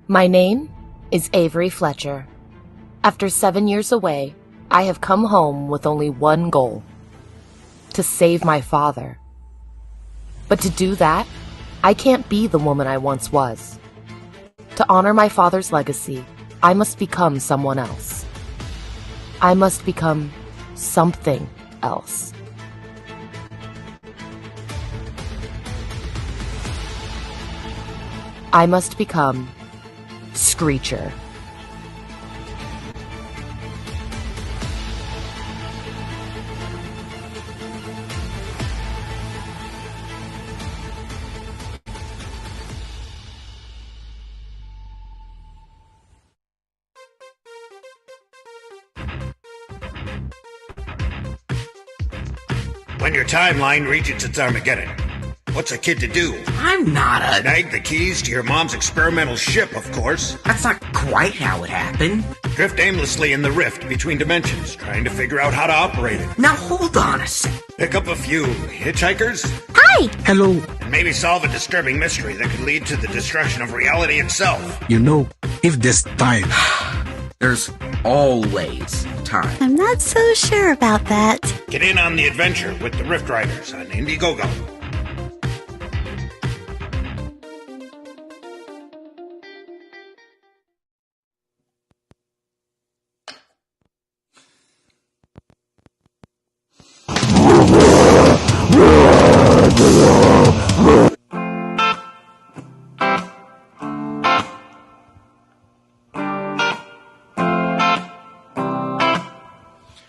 My name is Avery Fletcher. After 7 years away, I have come home with only one goal: to save my father. But to do that, I can't be the woman I once was. To honor my father's legacy, I must become someone else. I must become something else. I must become Screecher. When your timeline reaches its Armageddon, what's a kid to do? I'm not a... Snag the keys to your mom's experimental ship, of course. That's not quite how it happened. Drift aimlessly in the rift between dimensions, trying to figure out how to operate it. Now hold on a sec. Pick up a few hitchhikers. Hi! Hello. And maybe solve a disturbing mystery that could lead to the destruction of reality itself. You know, if there's time... There's always time. I'm not so sure about that. Get in on the adventure with the Rift Riders on Indiegogo.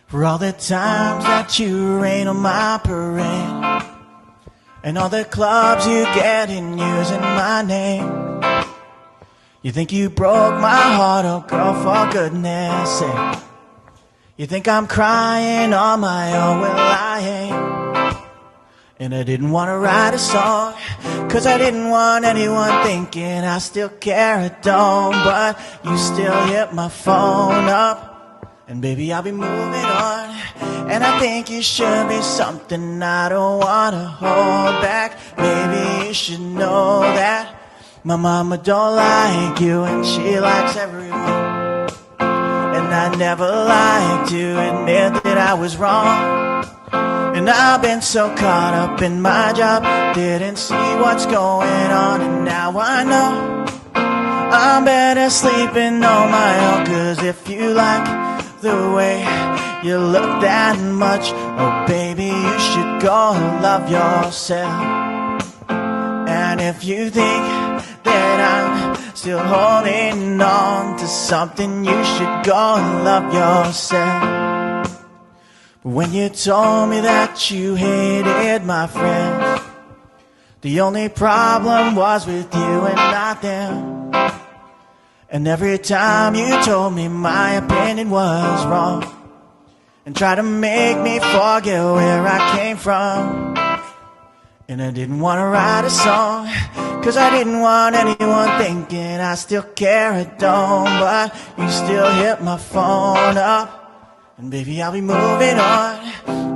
For all the times that you rain on my parade, and all the clubs you get in using my name. You think you broke my heart, oh girl, for goodness sake. You think I'm crying on my own, well I ain't. And I didn't want to write a song, cause I didn't want anyone thinking I still care or don't. But you still hit my phone up, and baby, I'll be moving on. And I think you should be something I don't wanna hold back. Maybe you should know that my mama don't like you and she likes everyone. And I never like to admit that I was wrong. And I've been so caught up in my job, didn't see what's going on. And now I know I'm better sleeping on my own. Cause if you like the way you look that much, oh baby, you should go and love yourself. And if you think that I'm still holding on to something, you should go and love yourself. But when you told me that you hated my friends, the only problem was with you and not them. And every time you told me my opinion was wrong, and tried to make me forget where I came from. And I didn't want to write a song, cause I didn't want anyone thinking I still care or don't. But you still hit my phone up, and baby, I'll be moving on.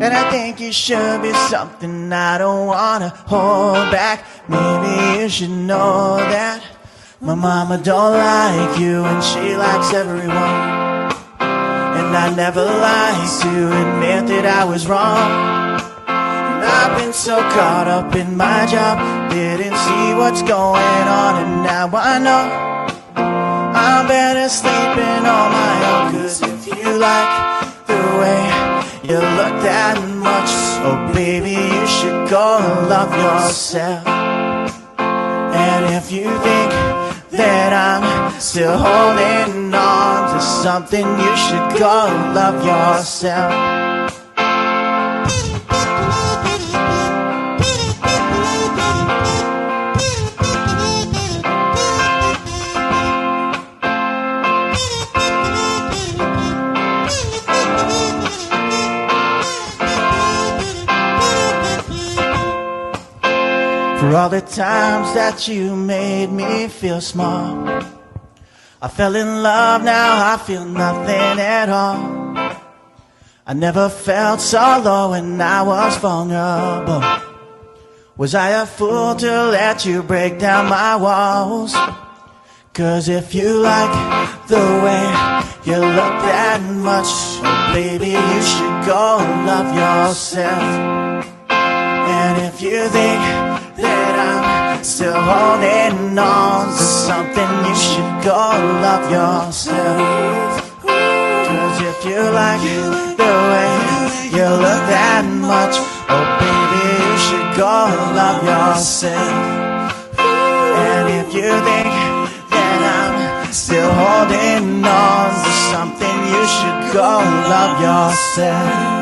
And I think you should be something I don't want to hold back. Maybe you should know that my mama don't like you and she likes everyone. And I never like to admit that I was wrong. And I've been so caught up in my job, didn't see what's going on. And now I know I'm better sleeping on my own. Cause if you like the way you look that much, oh baby, you should go and love yourself. And if you think that I'm still holding on to something, you should go and love yourself. For all the times that you made me feel small, I fell in love, now I feel nothing at all. I never felt so low when I was vulnerable. Was I a fool to let you break down my walls? 'Cause if you like the way you look that much, oh baby, you should go love yourself. And if you think that I'm still holding on to something, you should go love yourself. 'Cause if you like the way you look that much, oh baby, you should go love yourself. And if you think that I'm still holding on to something, you should go love yourself.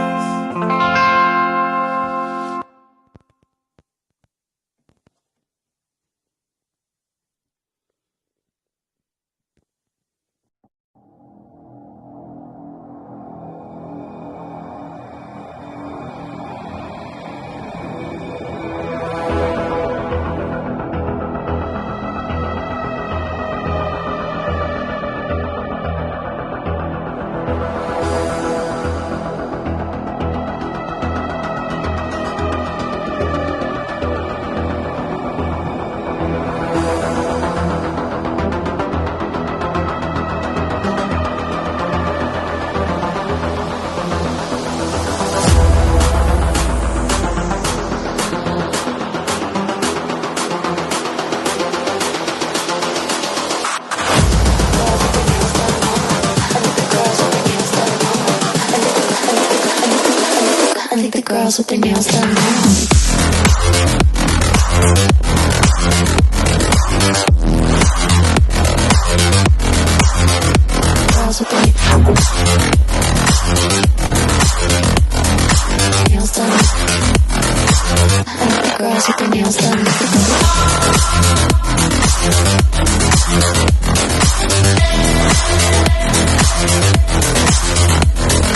Girls with their nails done now. Girls with their nails done. I like the girls with their nails done.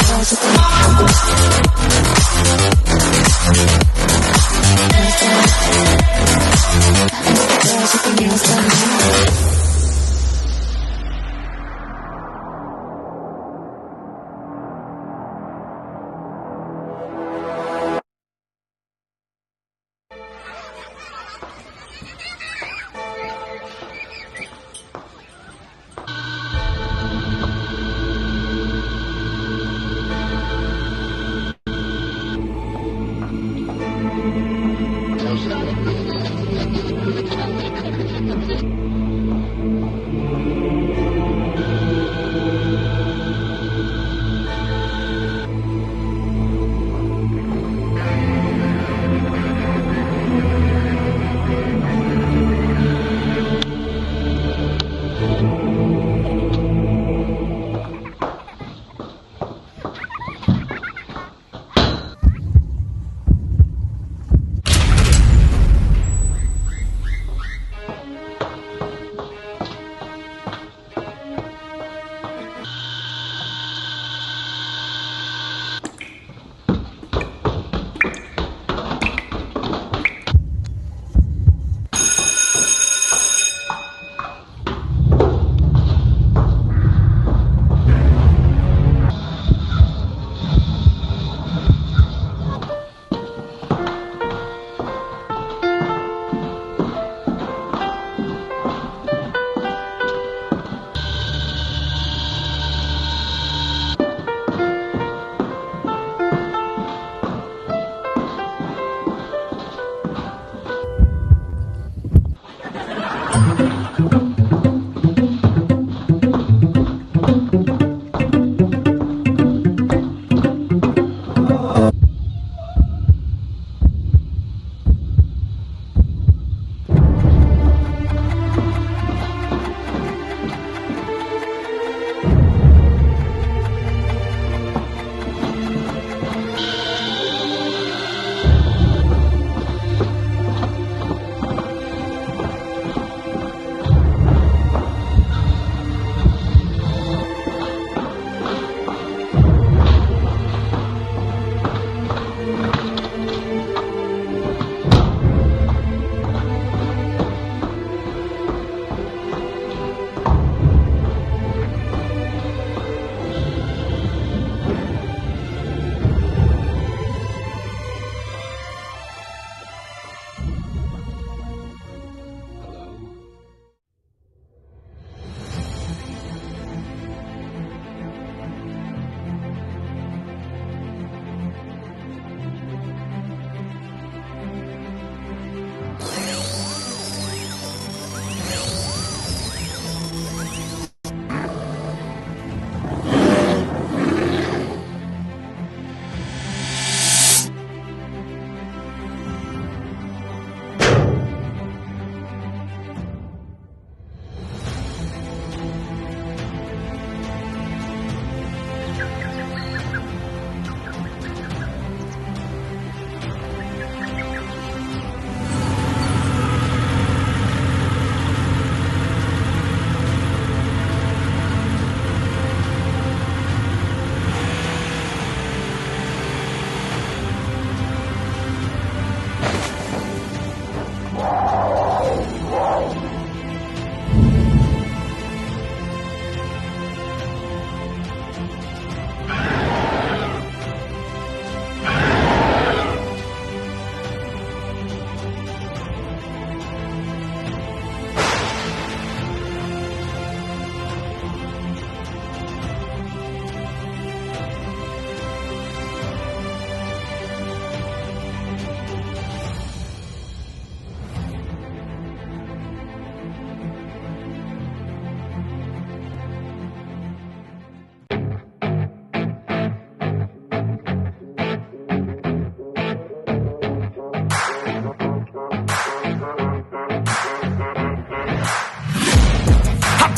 Girls with their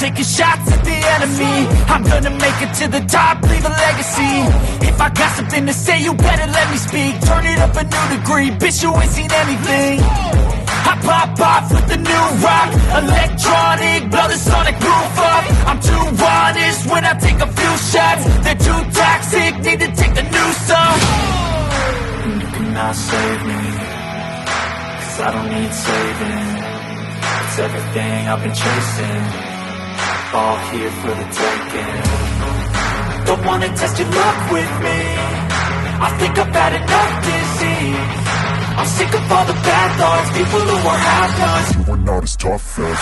taking shots at the enemy. I'm gonna make it to the top, leave a legacy. If I got something to say, you better let me speak. Turn it up a new degree, bitch, you ain't seen anything. I pop off with the new rock, electronic, blow the sonic roof up. I'm too honest when I take a few shots. They're too toxic, need to take the new song. You cannot save me, 'cause I don't need saving. It's everything I've been chasing, all here for the taking. Don't wanna test your luck with me, I think I've had enough disease. I'm sick of all the bad thoughts, people who are half-nots. You are not as tough as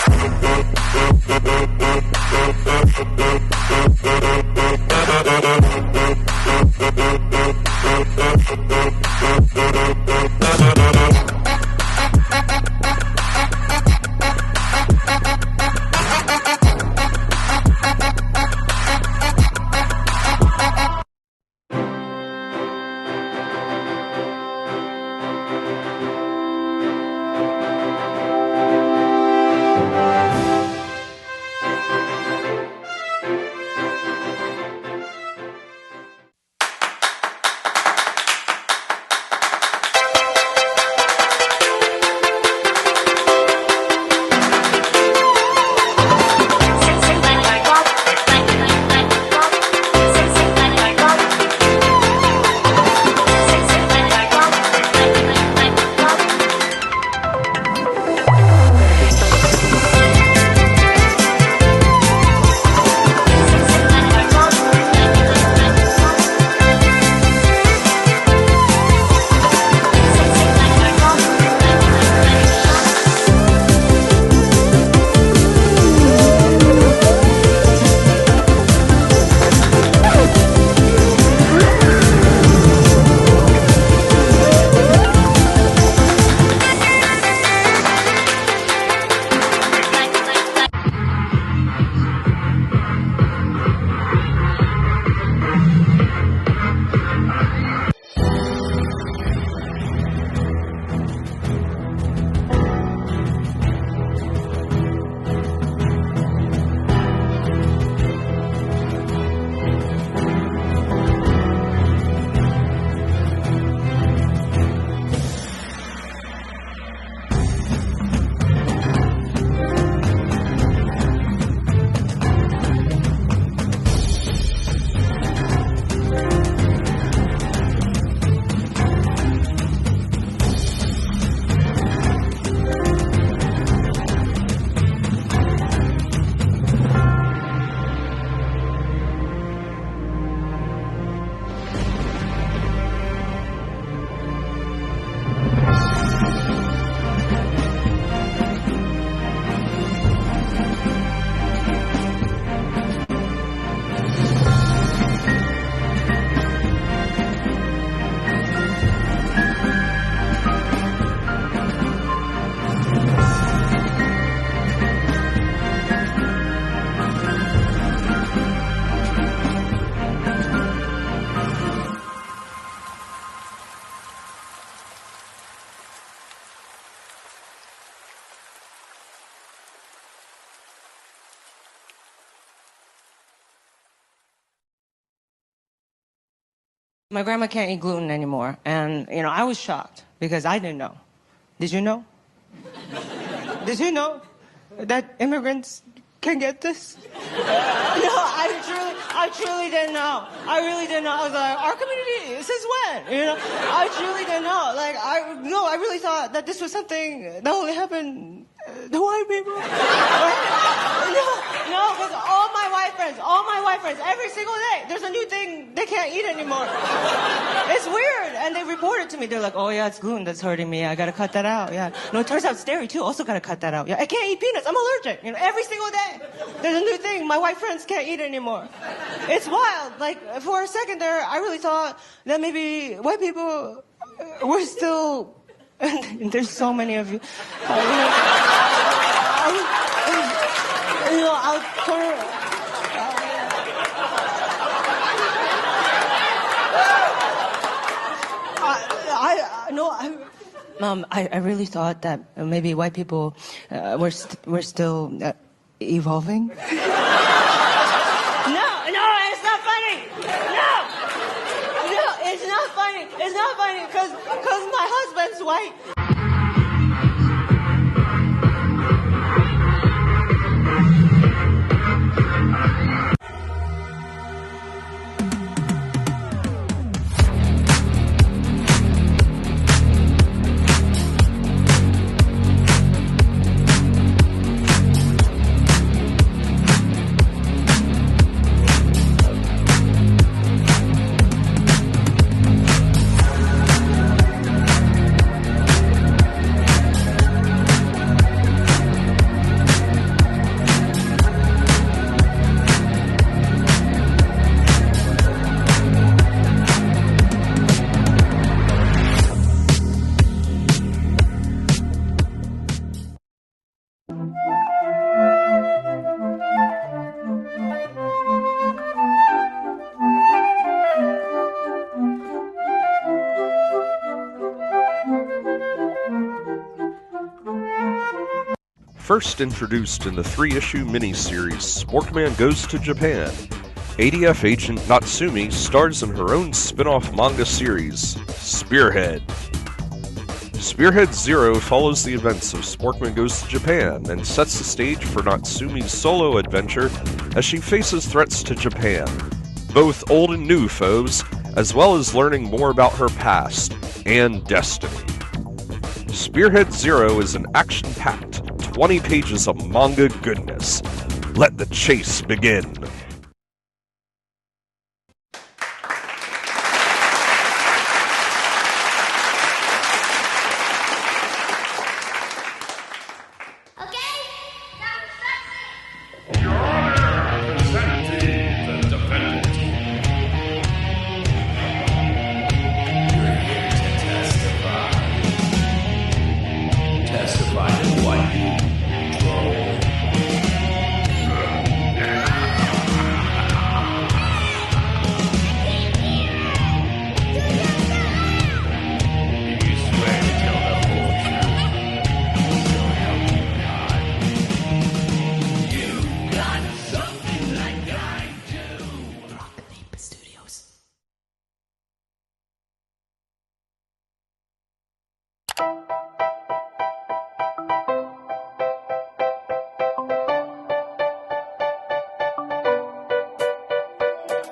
My grandma can't eat gluten anymore, and I was shocked because I didn't know. Did you know? Did you know that immigrants can get this? No, I truly didn't know. I really didn't know. I was like, our community, since when? I truly didn't know. I really thought that this was something that only happened to white people. No, because all my white friends, every single day, there's a new thing they can't eat anymore. It's weird. And they report it to me. They're like, oh yeah, it's gluten that's hurting me. I gotta cut that out. Yeah. No, it turns out it's dairy too. Also gotta cut that out. Yeah. I can't eat peanuts. I'm allergic. Every single day, there's a new thing my white friends can't eat anymore. It's wild. For a second there, I really thought that maybe white people were still, and there's so many of you. I really thought that maybe white people were still evolving. It's not funny because my husband's white. First introduced in the 3-issue miniseries Sporkman Goes to Japan, ADF agent Natsumi stars in her own spin-off manga series, Spearhead. Spearhead Zero follows the events of Sporkman Goes to Japan and sets the stage for Natsumi's solo adventure as she faces threats to Japan, both old and new foes, as well as learning more about her past and destiny. Spearhead Zero is an action-packed 20 pages of manga goodness. Let the chase begin.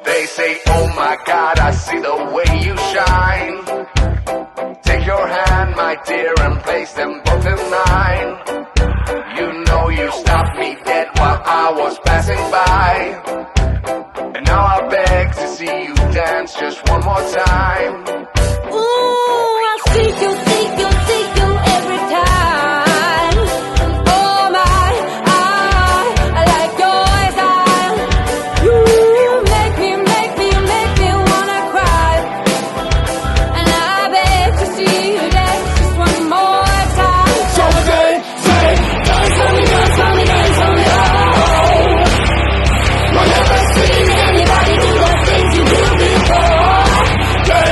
They say, oh my God, I see the way you shine. Take your hand, my dear, and place them both in line. You know you stopped me dead while I was passing by. And now I beg to see you dance just one more time. Ooh, I seek you every time. Oh my, I like your style. You make me wanna cry. And I beg to see you dance just one more time. So say, dance for me, oh. I've never seen anybody do the things you do before.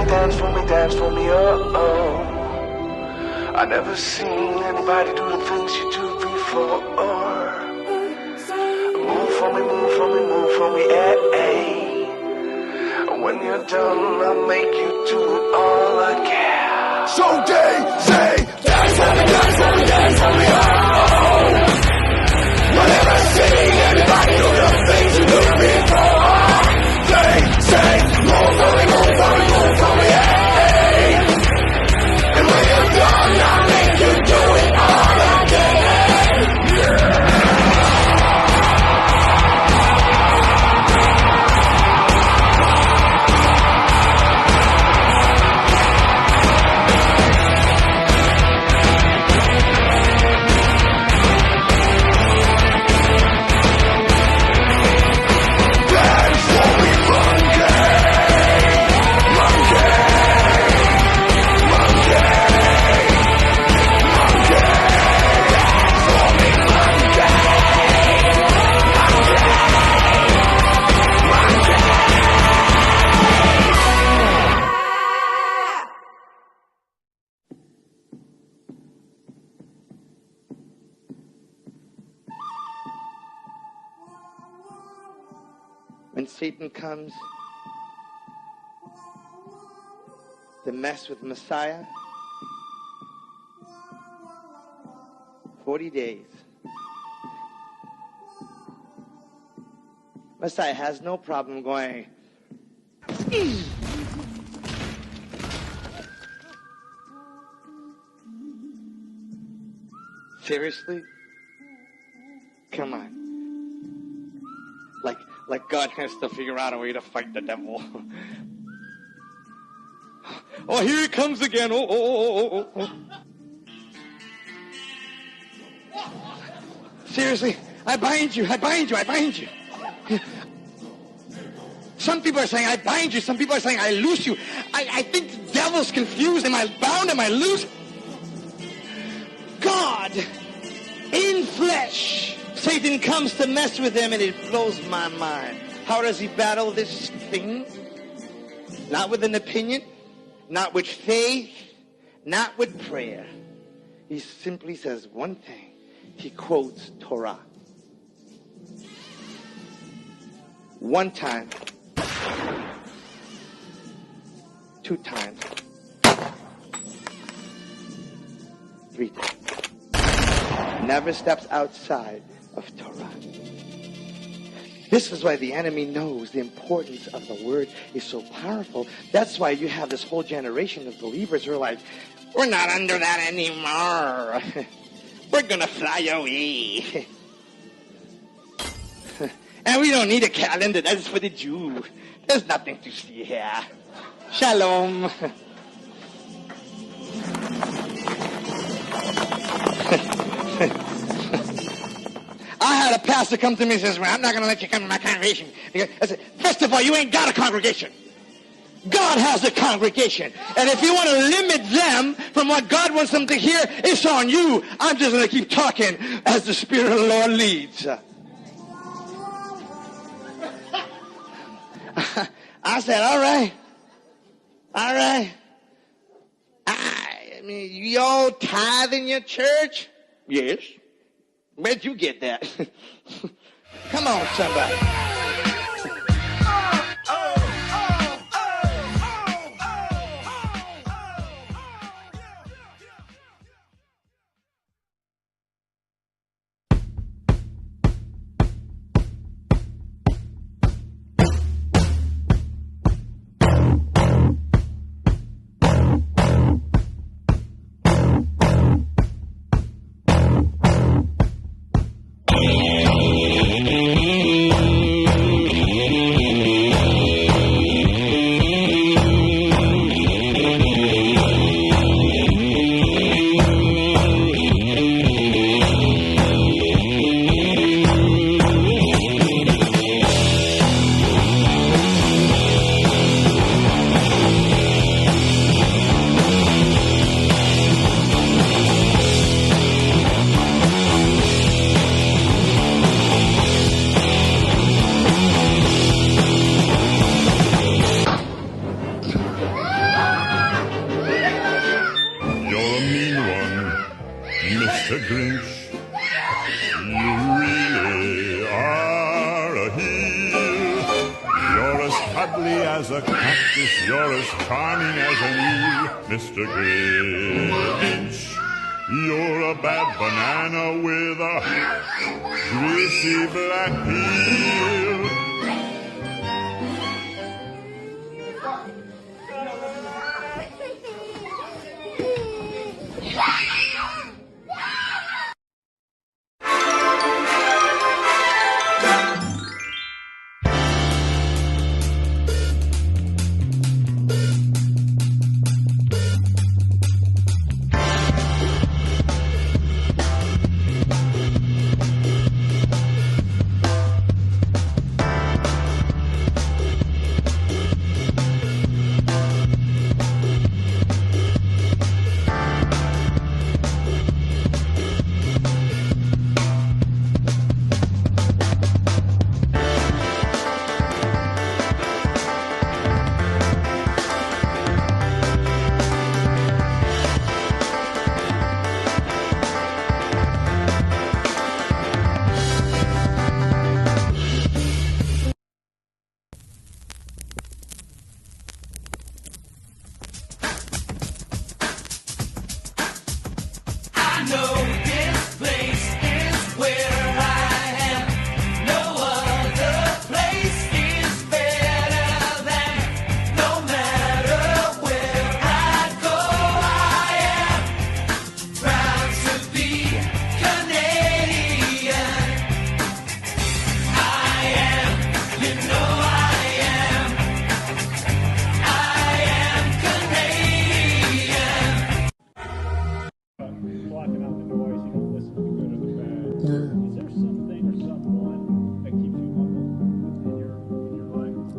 dance for me, oh. I never seen anybody do the things you do before. Move for me, eh. When you're done, I'll make you do it all again. So they say, dance for me, oh. Whenever seen anybody do the things you do before. They say, move for me, eh. And when you're done, I'll make you do it all again. When Satan comes to mess with Messiah, 40 days. Messiah has no problem going, seriously? Come on. Like God has to figure out a way to fight the devil. Oh, here he comes again. Oh. Seriously, I bind you. Some people are saying I bind you. Some people are saying I loose you. I think the devil's confused. Am I bound? Am I loose? God in flesh. Satan comes to mess with him, and it blows my mind. How does he battle this thing? Not with an opinion, not with faith, not with prayer. He simply says one thing. He quotes Torah. One time, 2 times, 3 times. Never steps outside of Torah. This is why the enemy knows the importance of the word is so powerful. That's why you have this whole generation of believers who are like, we're not under that anymore. We're going to fly away. And we don't need a calendar. That's for the Jew. There's nothing to see here. Shalom. I had a pastor come to me and says, well, I'm not going to let you come to my congregation. I said, first of all, you ain't got a congregation. God has a congregation. And if you want to limit them from what God wants them to hear, it's on you. I'm just going to keep talking as the Spirit of the Lord leads. I said, all right. I mean, you all tithe in your church? Yes. Where'd you get that? Come on, somebody. Mr. Grinch, you really are a heel. You're as cuddly as a cactus, you're as charming as an eel, Mr. Grinch. You're a bad banana with a greasy black peel.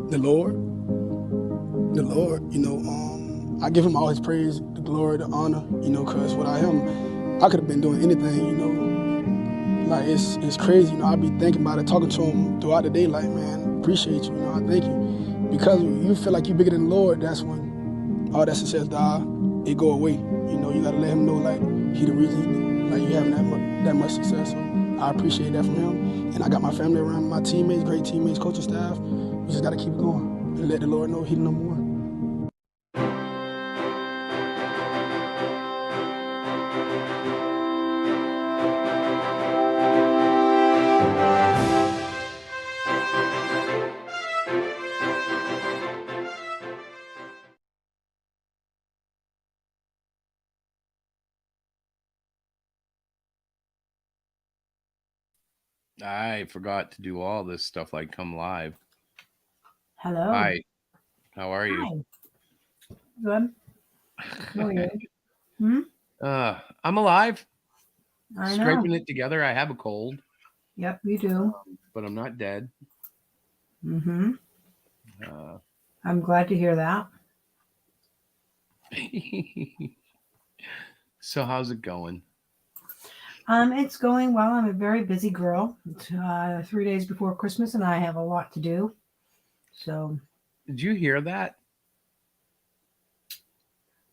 The Lord, I give him all his praise, the glory, the honor, because without him, I could have been doing anything, like it's crazy, I be thinking about it, talking to him throughout the day, like, man, appreciate you, I thank you. Because when you feel like you're bigger than the Lord, that's when all that success it go away. You gotta let him know, like, he the reason, like, you having that much success. So I appreciate that from him. And I got my family around, my teammates, great teammates, coaching staff. We just gotta keep it going and let the Lord know he the number one. I forgot to do all this stuff like come live. Hello. Hi. How are you? Hi. Good. How are you? I'm alive. I know. Scraping it together. I have a cold. Yep, you do. But I'm not dead. Mm-hmm. I'm glad to hear that. So how's it going? It's going well. I'm a very busy girl. It's 3 days before Christmas, and I have a lot to do. So. Did you hear that?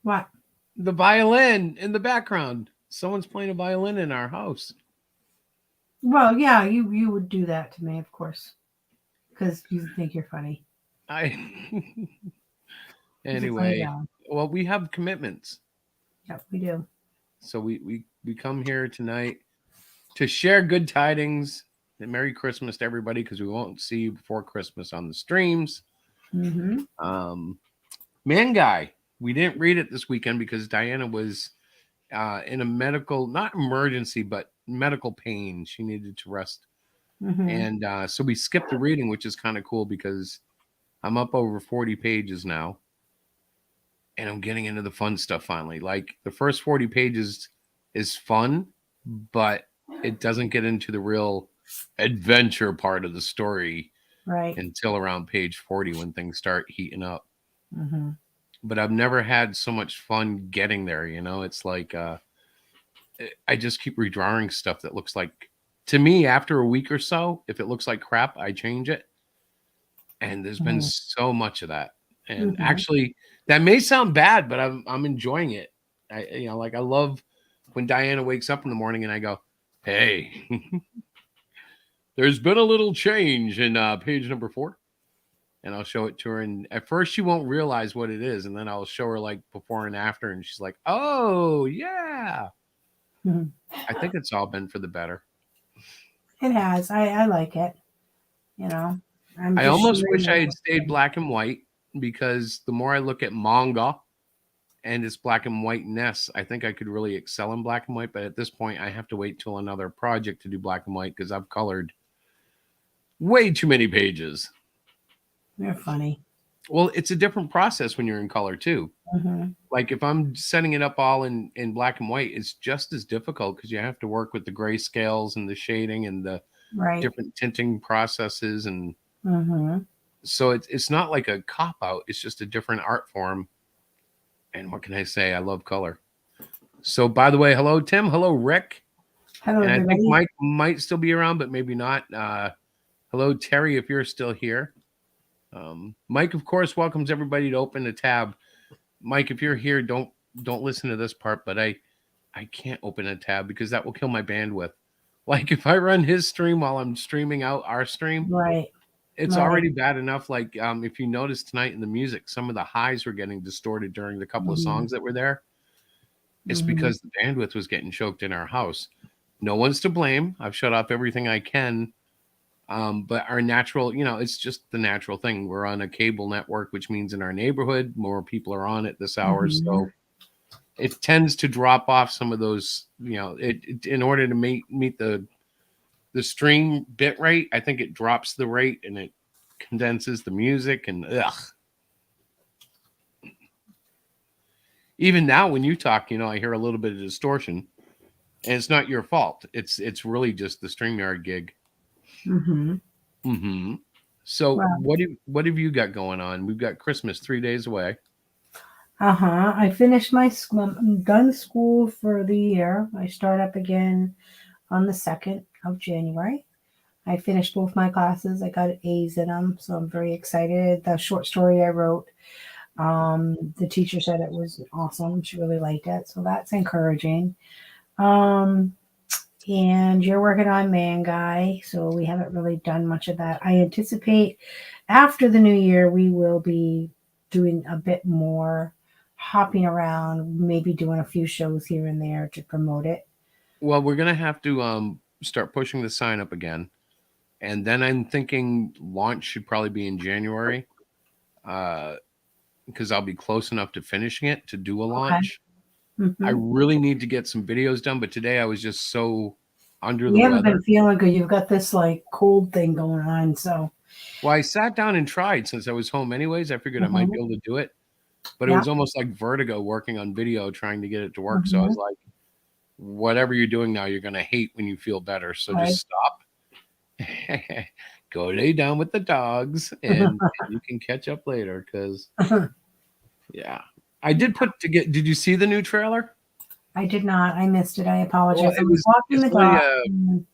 What? The violin in the background. Someone's playing a violin in our house. Well, yeah, you would do that to me, of course, because you think you're funny. Anyway, well, we have commitments. Yep, we do. So we come here tonight to share good tidings and Merry Christmas to everybody, because we won't see you before Christmas on the streams. Mm-hmm. Man Guy, we didn't read it this weekend because Diana was in a medical, not emergency, but medical pain. She needed to rest. Mm-hmm. And so we skipped the reading, which is kind of cool because I'm up over 40 pages now. And I'm getting into the fun stuff finally. Like, the first 40 pages is fun, but it doesn't get into the real adventure part of the story until around page 40 when things start heating up. Mm-hmm. But I've never had so much fun getting there. It's like I just keep redrawing stuff that looks like, to me, after a week or so, if it looks like crap, I change it. And there's been so much of that. And actually, that may sound bad, but I'm enjoying it. I love when Diana wakes up in the morning and I go, hey, there's been a little change in page number 4. And I'll show it to her. And at first she won't realize what it is. And then I'll show her like before and after. And she's like, oh, yeah. Mhm. I think it's all been for the better. It has. I like it. You know, I almost wish I had stayed black and white, because the more I look at manga and its black and whiteness, I think I could really excel in black and white. But at this point, I have to wait till another project to do black and white, because I've colored way too many pages. You're funny. Well, it's a different process when you're in color too. Mm-hmm. Like if I'm setting it up all in black and white, it's just as difficult, because you have to work with the gray scales and the shading and the different tinting processes. And so it's not like a cop out. It's just a different art form. And what can I say? I love color. So by the way, hello, Tim. Hello, Rick. Hello, and I everybody. think Mike might still be around, but maybe not. Hello, Terry, if you're still here. Mike, of course, welcomes everybody to open the tab. Mike, if you're here, don't listen to this part, but I can't open a tab because that will kill my bandwidth. Like if I run his stream while I'm streaming out our stream, it's already bad enough. Like if you notice tonight in the music, some of the highs were getting distorted during the couple of songs that were there. It's because the bandwidth was getting choked in our house. No one's to blame. I've shut off everything I can. But our natural, it's just the natural thing. We're on a cable network, which means in our neighborhood, more people are on it this hour. So it tends to drop off some of those, it in order to meet the stream bit rate. I think it drops the rate and it condenses the music and even now when you talk, I hear a little bit of distortion, and it's not your fault. It's really just the StreamYard gig. So what have you got going on? We've got Christmas 3 days away. I finished I'm done school for the year. I start up again on the 2nd of January. I finished both my classes. I got A's in them, so I'm very excited. The short story I wrote, the teacher said it was awesome. She really liked it, so that's encouraging. And you're working on Man Guy, so we haven't really done much of that. I anticipate after the new year we will be doing a bit more hopping around, maybe doing a few shows here and there to promote it. Well, we're going to have to start pushing the sign up again. And then I'm thinking launch should probably be in January, because I'll be close enough to finishing it to do a launch. I really need to get some videos done, but today I was just so under the weather. You haven't been feeling good. You've got this like cold thing going on. So, well, I sat down and tried since I was home anyways. I figured I might be able to do it, but it was almost like vertigo working on video, trying to get it to work. So I was like, whatever you're doing now, you're going to hate when you feel better. So just stop, go lay down with the dogs, and you can catch up later. Because, yeah. I did did you see the new trailer? I did not. I missed it. I apologize. Well, I was walking the dog and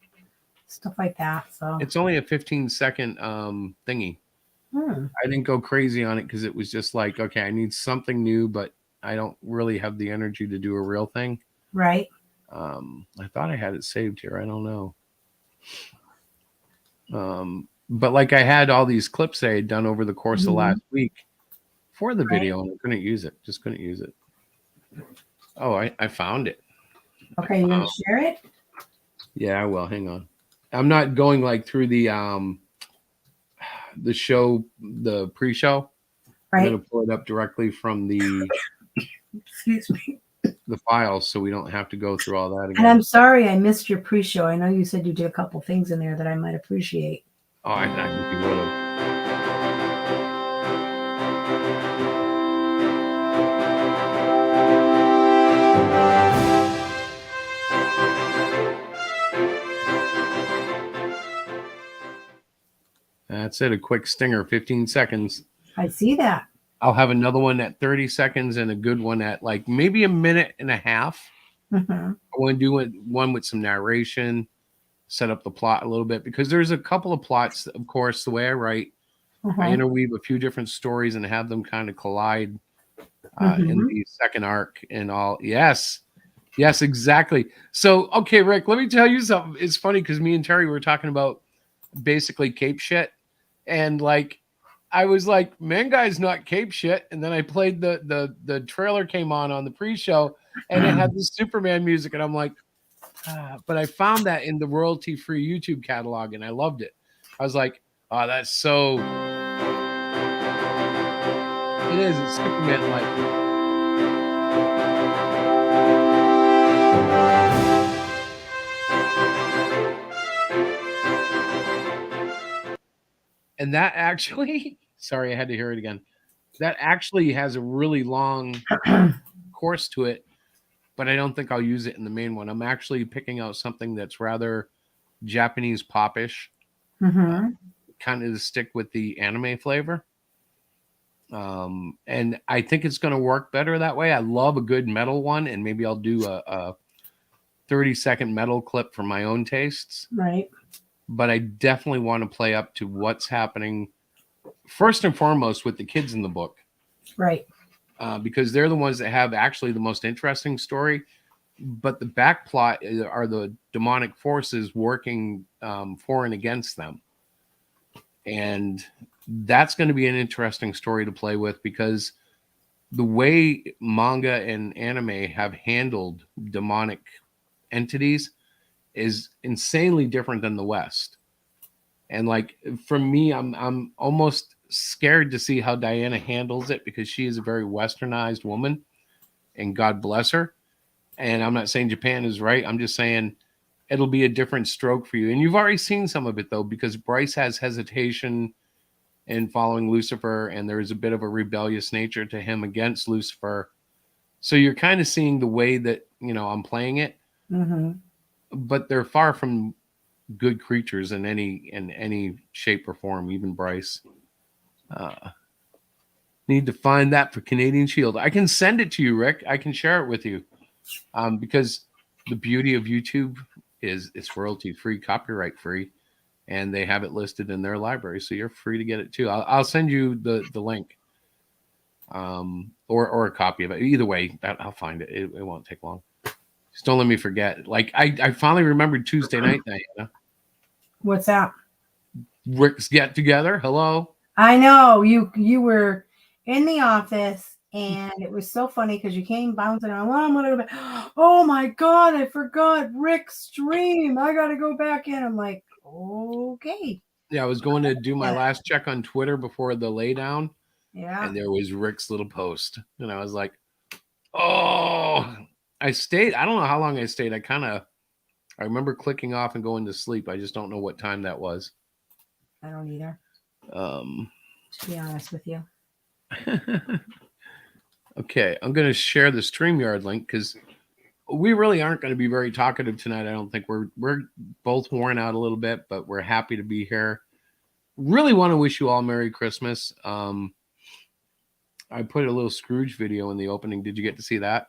stuff like that. So it's only a 15-second thingy. I didn't go crazy on it because it was just like, okay, I need something new, but I don't really have the energy to do a real thing. Right. I thought I had it saved here. I don't know. But like I had all these clips I had done over the course of last week for the video, and I couldn't use it. Just couldn't use it. Oh, I found it. Okay, you gonna share it? Yeah, I will. Hang on. I'm not going like through the show, the pre-show. Right. I'm gonna pull it up directly from the excuse me, the files, so we don't have to go through all that again. And I'm sorry I missed your pre-show. I know you said you did a couple things in there that I might appreciate. Oh, I think you would have. That's it. A quick stinger, 15 seconds. I see that. I'll have another one at 30 seconds and a good one at like maybe a minute and a half. I want to do one with some narration, set up the plot a little bit, because there's a couple of plots, of course, the way I write. I interweave a few different stories and have them kind of collide in the second arc and all. Yes. Yes, exactly. So, okay, Rick, let me tell you something. It's funny because me and Terry were talking about basically cape shit. And like, I was like, man, guy's not cape shit. And then I played the trailer came on the pre-show and it had the Superman music. And I'm like, but I found that in the royalty free YouTube catalog and I loved it. I was like, oh, that's so. It is. It's Superman like. And that actually, sorry, I had to hear it again. That actually has a really long course to it, but I don't think I'll use it in the main one. I'm actually picking out something that's rather Japanese popish, Mm-hmm. kind of to stick with the anime flavor. And I think it's going to work better that way. I love a good metal one, and maybe I'll do a 30-second metal clip for my own tastes. Right. But I definitely want to play up to what's happening first and foremost with the kids in the book. Right. Because they're the ones that have actually the most interesting story. But the back plot are the demonic forces working for and against them. And that's going to be an interesting story to play with because the way manga and anime have handled demonic entities is insanely different than the West. And like for me, I'm almost scared to see how Diana handles it because she is a very westernized woman and God bless her. And I'm not saying Japan is right. I'm just saying it'll be a different stroke for you. And you've already seen some of it though, because Bryce has hesitation in following Lucifer and there is a bit of a rebellious nature to him against Lucifer. So you're kind of seeing the way that, I'm playing it. Mm-hmm. But they're far from good creatures in any shape or form, even Bryce. Need to find that for Canadian Shield. I can send it to you, Rick. I can share it with you. Because the beauty of YouTube is it's royalty free, copyright free, and they have it listed in their library, so you're free to get it too. I'll send you the link, or a copy of it. Either way, I'll find it. It won't take long. Just don't let me forget. Like I finally remembered Tuesday night, Diana. What's that? Rick's get together. Hello. I know you were in the office and it was so funny because you came bouncing on. Well, I'm gonna go back. Oh my god, I forgot Rick's stream. I gotta go back in. I'm like, okay. Yeah, I was going to do my last check on Twitter before the laydown. Yeah. And there was Rick's little post. And I was like, oh, I stayed. I don't know how long I stayed. I remember clicking off and going to sleep. I just don't know what time that was. I don't either. To be honest with you. Okay, I'm going to share the StreamYard link because we really aren't going to be very talkative tonight. I don't think we're both worn out a little bit, but we're happy to be here. Really want to wish you all Merry Christmas. I put a little Scrooge video in the opening. Did you get to see that?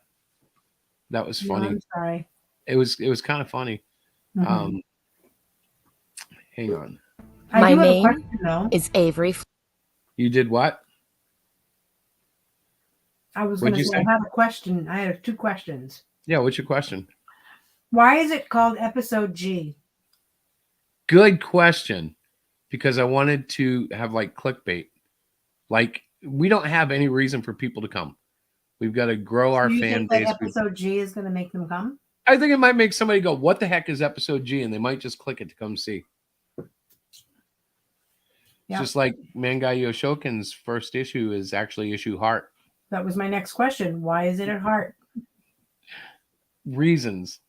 That was funny. No, I'm sorry. It was kind of funny. Mm-hmm. Hang on. My name is Avery. You did what? I was going to say, I have a question. I have two questions. Yeah, what's your question? Why is it called Episode G? Good question. Because I wanted to have like clickbait. Like, we don't have any reason for people to come. We've got to grow our fan base. Episode G is going to make them come? I think it might make somebody go, what the heck is Episode G? And they might just click it to come see. Yeah. Just like Mangai Yoshokin's first issue is actually issue Heart. That was my next question. Why is it at Heart? Reasons.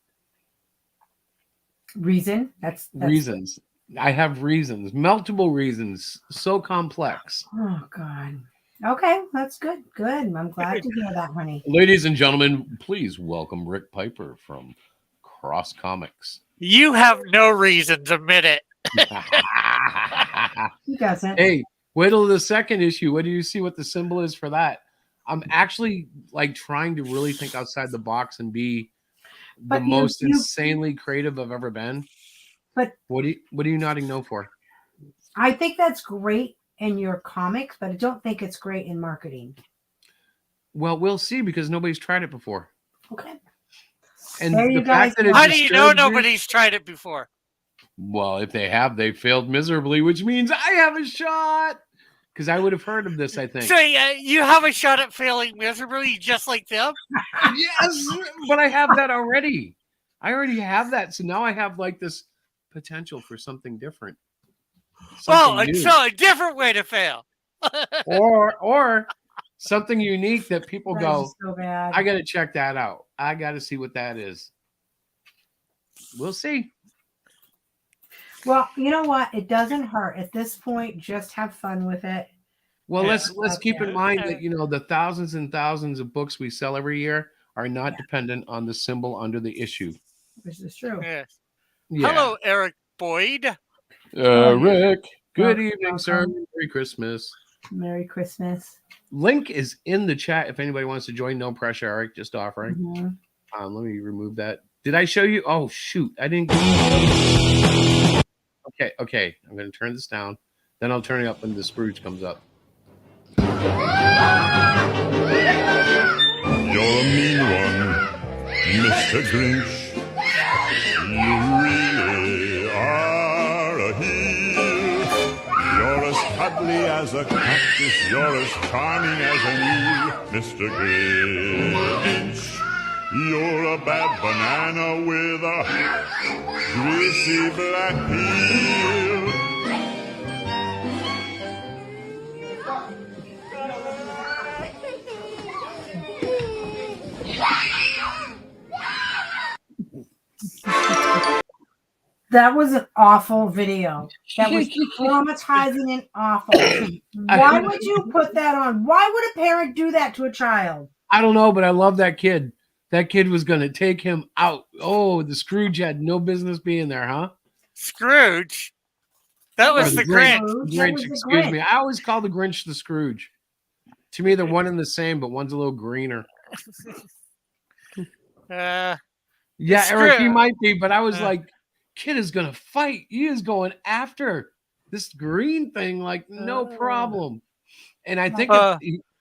Reason? That's reasons. I have reasons. Multiple reasons. So complex. Oh, God. Okay, that's good. Good. I'm glad to hear that, honey. Ladies and gentlemen, please welcome Rick Piper from Cross Comics. You have no reason to admit it. He doesn't. Hey, wait till the second issue. What do you see what the symbol is for that? I'm actually like trying to really think outside the box and be the most insanely creative I've ever been. But what are you nodding no for? I think that's great in your comics, but I don't think it's great in marketing. Well, we'll see because nobody's tried it before. Okay. And There you the fact that it How do you know disturbs you- nobody's tried it before? Well, if they have, they failed miserably, which means I have a shot. Because I would have heard of this, I think. So you have a shot at failing miserably, just like them. Yes, but I have that already. I already have that, so now I have like this potential for something different. Well, new. so a different way to fail. or something unique that people That go, is so bad. I got to check that out. I got to see what that is. We'll see. Well, you know what? It doesn't hurt. At this point, just have fun with it. Well, Yeah. let's keep in mind that the thousands and thousands of books we sell every year are not dependent on the symbol under the issue. This is true. Yes. Yeah. Hello, Eric Boyd. Rick. Good Welcome. evening, sir. Merry Christmas. Merry Christmas. Link is in the chat if anybody wants to join. No pressure, Eric. Just offering. Mm-hmm. Let me remove that. Did I show you? Oh, shoot. I didn't. Okay. I'm going to turn this down. Then I'll turn it up when the Scrooge comes up. You're a mean one, Mr. Grinch. You really are a heel. You're as cuddly as a cactus. You're as charming as an eel, Mr. Grinch. You're a bad banana with a greasy black peel. That was an awful video. That was traumatizing and awful. Why would you put that on? Why would a parent do that to a child? I don't know, but I love that kid. That kid was going to take him out. Oh, the Scrooge had no business being there, huh? Scrooge? That was the Grinch. Grinch, excuse me. I always call the Grinch the Scrooge. To me, they're one and the same, but one's a little greener. Yeah, Eric, he might be, but I was like, kid is going to fight. He is going after this green thing like no problem. And I think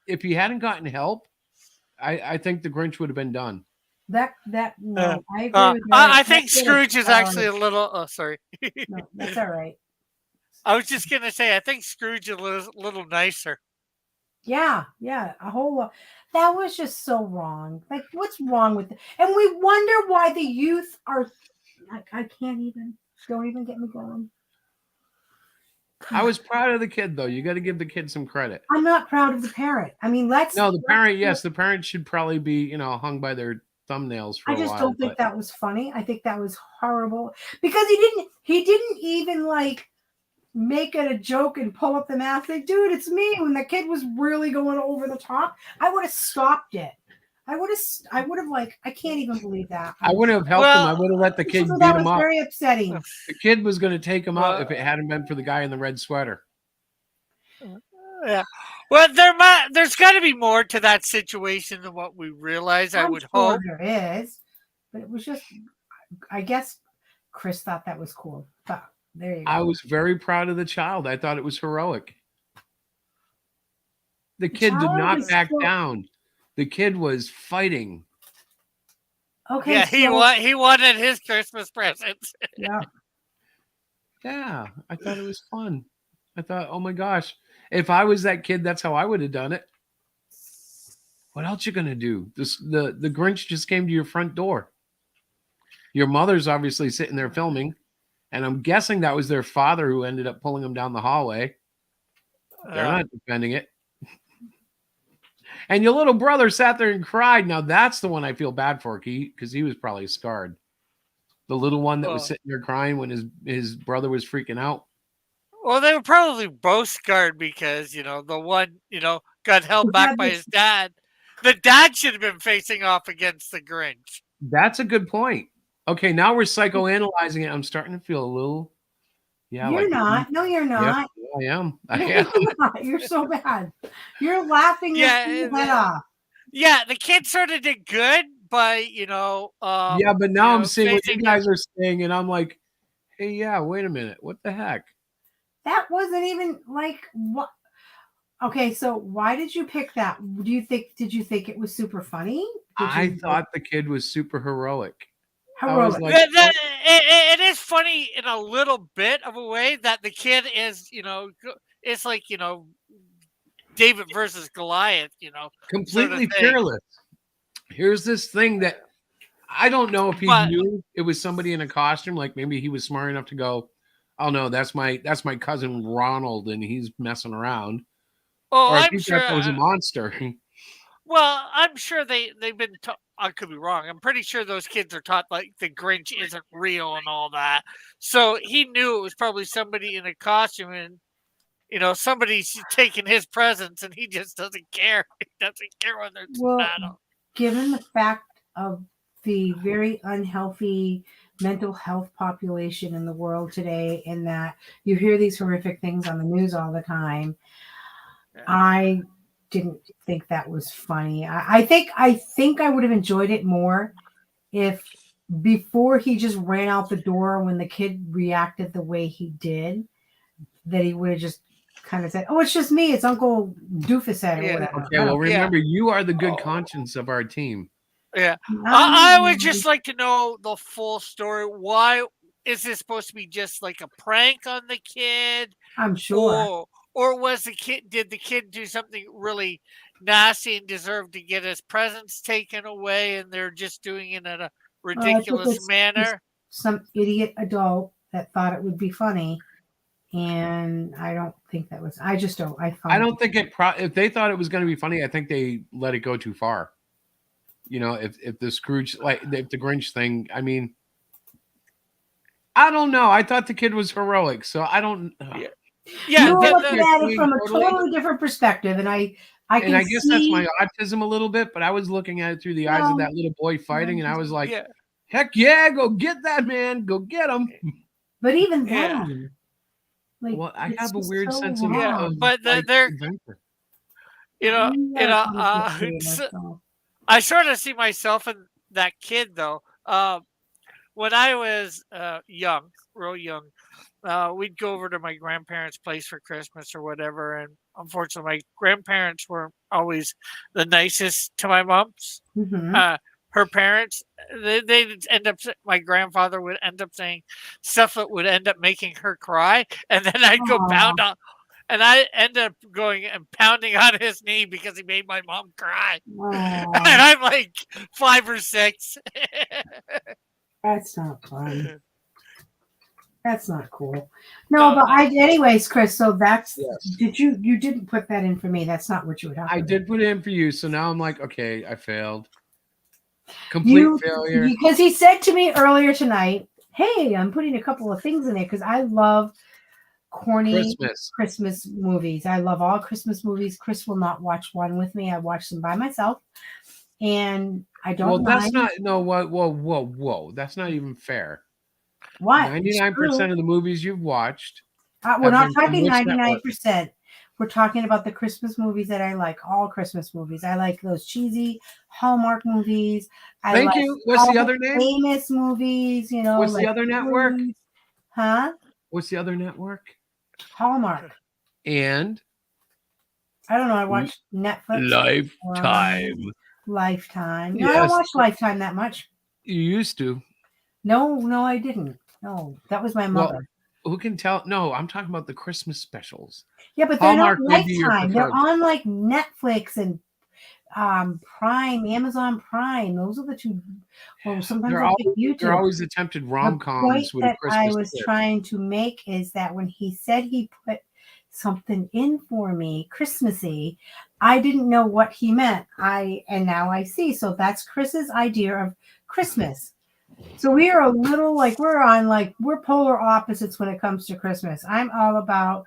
if he hadn't gotten help, I think the Grinch would have been done. No, I agree with I think Scrooge is actually a little. Oh, sorry. No, that's all right. I was just gonna say I think Scrooge is a little nicer. Yeah, a whole lot. That was just so wrong. Like, what's wrong with it? And we wonder why the youth are. I can't even. Don't even get me going. I was proud of the kid, though. You got to give the kid some credit. I'm not proud of the parent. I mean, the parent. Yes, the parent should probably be, hung by their thumbnails for a while. I just don't think that was funny. I think that was horrible because he didn't even like make it a joke and pull up the mask. Like, dude, it's me. When the kid was really going over the top, I would have stopped it. I would have like, I can't even believe that. I wouldn't have helped him. I would have let the kid beat that him was up. very upsetting. The kid was going to take him out if it hadn't been for the guy in the red sweater. Yeah. Well, there's got to be more to that situation than what we realize. I would hope there is, but it was just. I guess Chris thought that was cool. But there you go. I was very proud of the child. I thought it was heroic. The kid did not back down. The kid was fighting. Okay. Yeah, he wanted his Christmas presents. Yeah. Yeah, I thought it was fun. I thought, oh my gosh, if I was that kid, that's how I would have done it. What else you gonna do? The Grinch just came to your front door. Your mother's obviously sitting there filming, and I'm guessing that was their father who ended up pulling him down the hallway. They're not defending it. And your little brother sat there and cried. Now that's the one I feel bad for, because he was probably scarred. The little one that was sitting there crying when his brother was freaking out. Well, they were probably both scarred because, the one, got held back by his dad. The dad should have been facing off against the Grinch. That's a good point. Okay, now we're psychoanalyzing it. I'm starting to feel a little. Yeah, you're not. No, you're not. Yeah, I am. You're so bad. You're laughing your head off. Yeah, the kid sort of did good, but yeah, but now I'm seeing what you guys are saying, and I'm like, hey, yeah, wait a minute, what the heck? That wasn't even like what. Okay, so why did you pick that? Did you think it was super funny? I thought the kid was super heroic. I was like, it is funny in a little bit of a way that the kid is, it's like, David versus Goliath, sort of completely thing. fearless. Here's this thing that I don't know if he But- knew it was somebody in a costume. Like maybe he was smart enough to go, "Oh no, that's my cousin Ronald, and he's messing around." Oh, Or if I'm he sure. thought that was a monster. Well, I'm sure they've been taught. I could be wrong. I'm pretty sure those kids are taught like the Grinch isn't real and all that. So he knew it was probably somebody in a costume, and somebody's taking his presents, and he just doesn't care. He doesn't care whether it's Well, bad. given the fact of the very unhealthy mental health population in the world today, and that you hear these horrific things on the news all the time, I didn't think that was funny. I think I would have enjoyed it more if before he just ran out the door when the kid reacted the way he did, that he would have just kind of said, "Oh, it's just me. It's Uncle Doofushead or whatever." Okay, well, remember, you are the good conscience of our team. Yeah. I would just like to know the full story. Why is this supposed to be just like a prank on the kid? I'm sure. Or did the kid do something really nasty and deserve to get his presents taken away, and they're just doing it in a ridiculous manner? Some idiot adult that thought it would be funny, and I don't think that was. I just don't. I don't think it. If they thought it was going to be funny, I think they let it go too far. If the Scrooge, if the Grinch thing, I mean, I don't know. I thought the kid was heroic, so I don't. Yeah, you look at it from a totally different perspective, and I can guess that's my autism a little bit, but I was looking at it through the eyes of that little boy fighting, and I was like, "Heck yeah, go get that man, go get him!" But even then, well, I have a weird sense of but they're adventure. I sort of see myself in that kid though. When I was young, real young, we'd go over to my grandparents' place for Christmas or whatever, and unfortunately, my grandparents weren't always the nicest to my mom's. Mm-hmm. Her parents, they'd end up. My grandfather would end up saying stuff that would end up making her cry, and then I'd go pound on. And I end up going and pounding on his knee because he made my mom cry. And I'm like 5 or 6. That's not fun. That's not cool. No, but anyways, Chris, so that's, you didn't put that in for me. That's not what you would have. I did put it in for you. So now I'm like, okay, I failed. Complete failure. Because he said to me earlier tonight, hey, I'm putting a couple of things in there because I love corny Christmas movies. I love all Christmas movies. Chris will not watch one with me. I watch them by myself. And I don't mind. That's not, whoa. That's not even fair. Why? 99% of the movies you've watched. We're not talking 99%. We're talking about the Christmas movies that I like. All Christmas movies. I like those cheesy Hallmark movies. Thank you. What's the other name? Famous movies, What's the other network? Huh? What's the other network? Hallmark. And? I don't know. I watch Netflix. Lifetime. No, I don't watch Lifetime that much. You used to. No, I didn't. No, that was my mother. Who can tell? No, I'm talking about the Christmas specials. Yeah, but they're not Lifetime. They're on like Netflix and Prime, Amazon Prime. Those are the two. Well, sometimes YouTube. They're always attempted rom-coms. The point that I was trying to make is that when he said he put something in for me Christmassy, I didn't know what he meant. And now I see. So that's Chris's idea of Christmas. So we are a little we're polar opposites when it comes to Christmas. I'm all about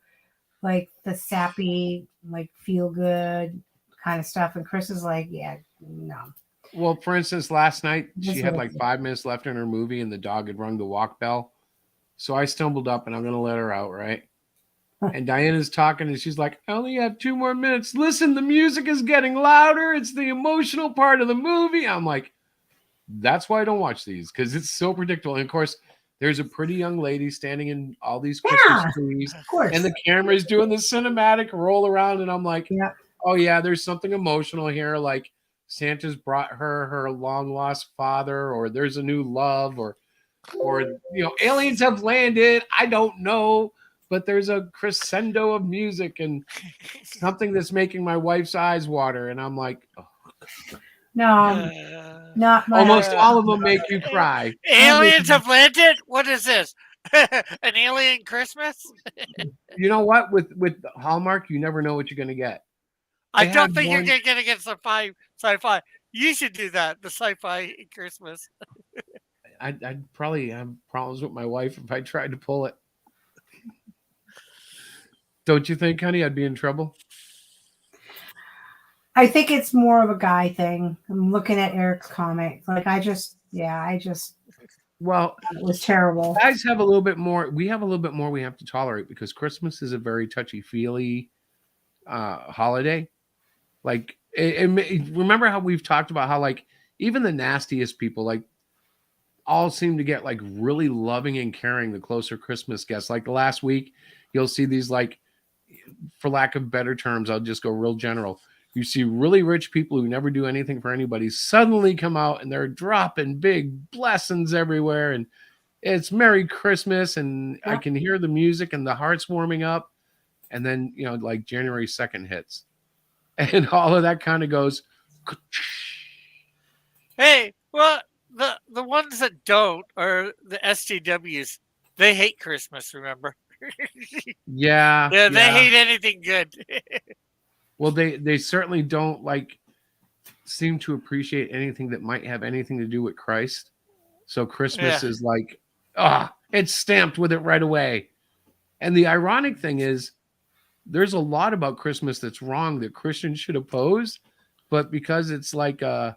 like the sappy, like feel good kind of stuff. And Chris is like, yeah, no. Well, for instance, last night she had like 5 minutes left in her movie and the dog had rung the walk bell. So I stumbled up and I'm going to let her out, right? And Diana's talking and she's like, I only have 2 more minutes. Listen, the music is getting louder. It's the emotional part of the movie. I'm like, that's why I don't watch these, because it's so predictable. And of course, there's a pretty young lady standing in all these Christmas trees, and the camera is doing the cinematic roll around, and I'm like, oh yeah, there's something emotional here. Like Santa's brought her long lost father, or there's a new love, or aliens have landed. I don't know, but there's a crescendo of music and something that's making my wife's eyes water, and I'm like, oh. No, not my. Almost all of them make you cry. Aliens have landed? What is this? An alien Christmas? You know what? With Hallmark, you never know what you're going to get. I don't think you're going to get sci-fi. You should do that, the sci-fi Christmas. I'd probably have problems with my wife if I tried to pull it. Don't you think, honey? I'd be in trouble. I think it's more of a guy thing. I'm looking at Eric's comic. Like, well, it was terrible. Guys have a little bit more. We have a little bit more we have to tolerate because Christmas is a very touchy-feely holiday. Like, remember how we've talked about how, like, even the nastiest people, like, all seem to get, like, really loving and caring the closer Christmas gets. Like, the last week, you'll see these, like, for lack of better terms, I'll just go real general. You see really rich people who never do anything for anybody suddenly come out and they're dropping big blessings everywhere. And it's Merry Christmas. And I can hear the music and the heart's warming up. And then, like January 2nd hits. And all of that kind of goes. Hey, well, the ones that don't are the SJWs. They hate Christmas, remember? Yeah. Yeah, they hate anything good. Well, they certainly don't seem to appreciate anything that might have anything to do with Christ. So Christmas is like, it's stamped with it right away. And the ironic thing is, there's a lot about Christmas that's wrong that Christians should oppose, but because it's like a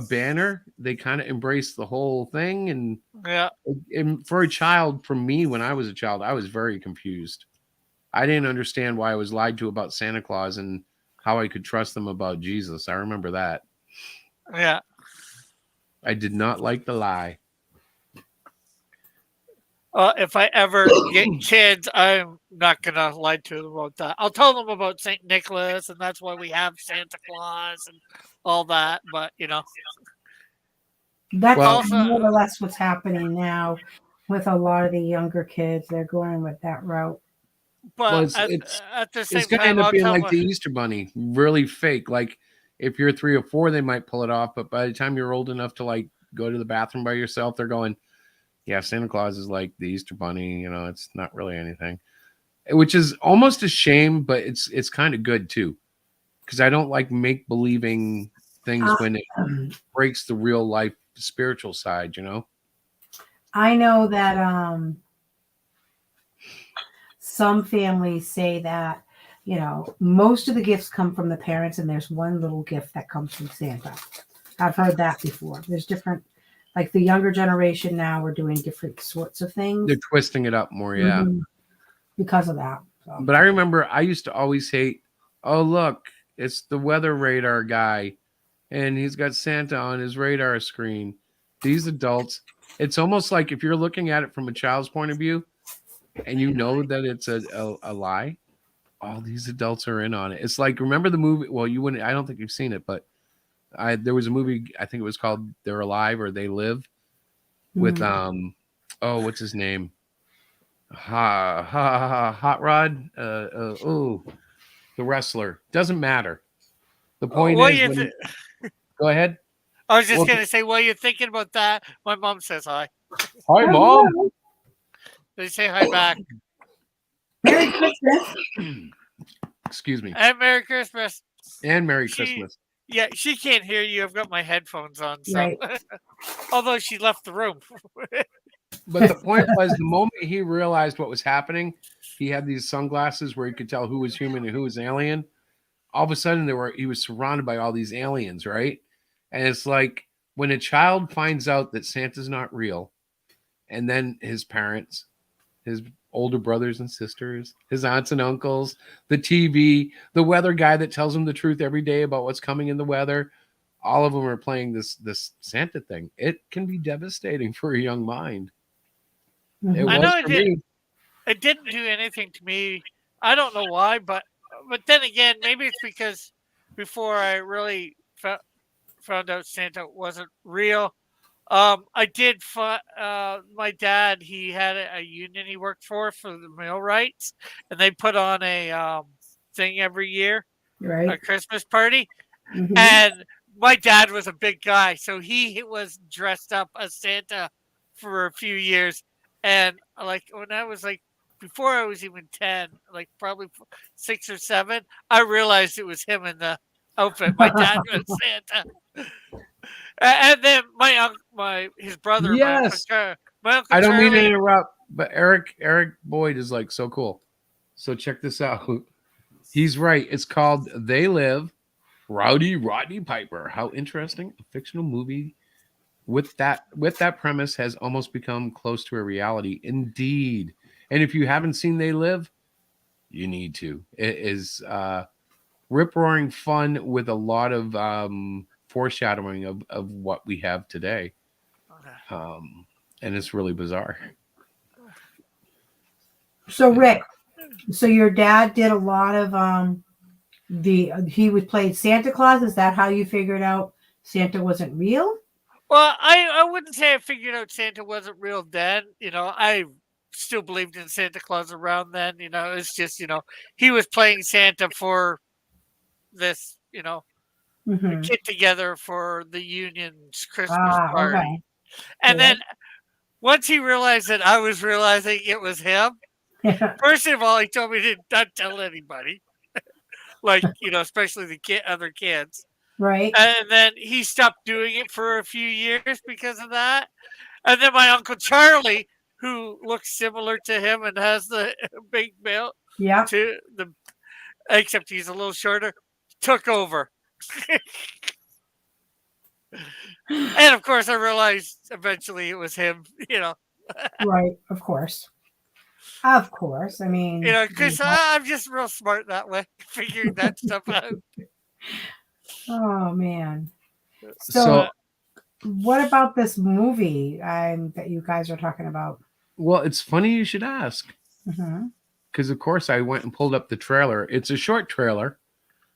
banner, they kind of embrace the whole thing. And for a child, for me, when I was a child, I was very confused. I didn't understand why I was lied to about Santa Claus and how I could trust them about Jesus. I remember that. Yeah. I did not like the lie. If I ever get kids, I'm not going to lie to them about that. I'll tell them about St. Nicholas, and that's why we have Santa Claus and all that. But, That's more or less what's happening now with a lot of the younger kids. They're going with that route. But at the same it's going to time, end up being like the Easter Bunny, really fake. Like if you're 3 or 4, they might pull it off. But by the time you're old enough to like go to the bathroom by yourself, they're going, yeah, Santa Claus is like the Easter Bunny. It's not really anything, which is almost a shame, but it's kind of good too. Because I don't like make believing things when it breaks the real life spiritual side, I know that some families say that, most of the gifts come from the parents and there's one little gift that comes from Santa. I've heard that before. There's different, like the younger generation now, we're doing different sorts of things. They're twisting it up more, yeah. Mm-hmm. Because of that. So. But I remember I used to always hate, oh, look, it's the weather radar guy and he's got Santa on his radar screen. These adults, it's almost like if you're looking at it from a child's point of view, and you know that it's a lie, all these adults are in on it. It's like, remember the movie? Well, you wouldn't. I don't think you've seen it, but there was a movie. I think it was called "They're Alive" or "They Live," with what's his name? Hot Rod. The wrestler. Doesn't matter. The point is, go ahead. I was just gonna say, while you're thinking about that, my mom says hi. Hi, Mom. They say hi back. Merry Christmas. Excuse me. And Merry Christmas. And Merry Christmas. Yeah, she can't hear you. I've got my headphones on. So. Right. Although she left the room. But the point was, the moment he realized what was happening, he had these sunglasses where he could tell who was human and who was alien. All of a sudden, he was surrounded by all these aliens, right? And it's like when a child finds out that Santa's not real, and then his parents, his older brothers and sisters, his aunts and uncles, the TV, the weather guy that tells him the truth every day about what's coming in the weather, all of them are playing this Santa thing. It can be devastating for a young mind. Mm-hmm. I know it didn't do anything to me. I don't know why, but then again, maybe it's because before I really found out Santa wasn't real. I did. My dad, he had a union he worked for the millwrights, and they put on a thing every year, a Right. Christmas party. Mm-hmm. And my dad was a big guy, so he was dressed up as Santa for a few years. And like when I was like before I was even 10, like probably 6 or 7, I realized it was him in the outfit. My dad was Santa. And then my his brother, Yes. My uncle I don't mean to Charlie. interrupt, but Eric Boyd is like so cool. So check this out. He's right. It's called They Live. Rowdy Rodney Piper. How interesting! A fictional movie with that premise has almost become close to a reality. Indeed. And if you haven't seen They Live, you need to. It is rip roaring fun with a lot of foreshadowing of what we have today. And it's really bizarre. So Rick, so your dad did a lot of he would play Santa Claus. Is that how you figured out Santa wasn't real? Well, I wouldn't say I figured out Santa wasn't real then. I still believed in Santa Claus around then. It's just he was playing Santa for this a Mm-hmm. get together for the union's Christmas Ah, party. okay. And then once he realized that I was realizing it was him, Yeah. first of all, he told me to not tell anybody, like especially the other kids. Right. And then he stopped doing it for a few years because of that. And then my uncle Charlie, who looks similar to him and has the big belt, Yeah. except he's a little shorter, took over. And of course, I realized eventually it was him. Right. Of course. Of course. I mean, Because I'm just real smart that way, figuring that stuff out. oh man. So So, what about this movie that you guys are talking about? well, it's funny you should ask. Mm-hmm. Because of course I went and pulled up the trailer. It's a short trailer,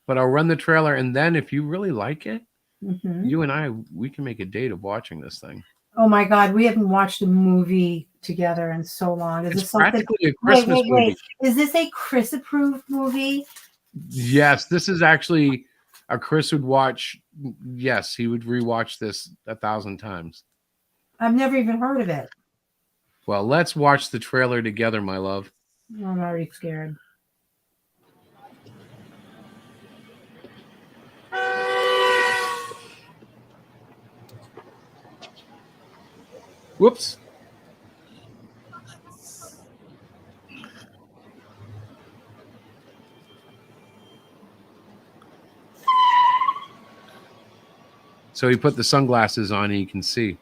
but I'll run the trailer, and then if you really like it, Mm-hmm. you and we can make a date of watching this thing. Oh my God, we haven't watched a movie together in so long. Is It's this something? practically a Christmas movie. Is this a Chris approved movie? Yes, this is actually a Chris would watch. Yes, he would rewatch this 1,000 times. I've never even heard of it. Well, let's watch the trailer together, my love. I'm already scared. Whoops. So he put the sunglasses on and you can see.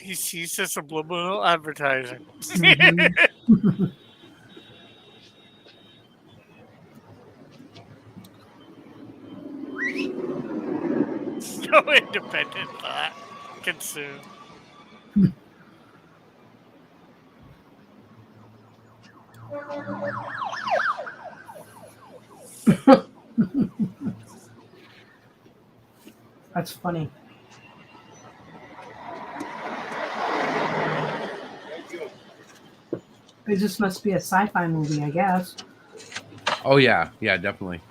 He sees the subliminal advertising. Mm-hmm. No independent thought consumed. That's funny. It just must be a sci-fi movie, I guess. Oh yeah, definitely.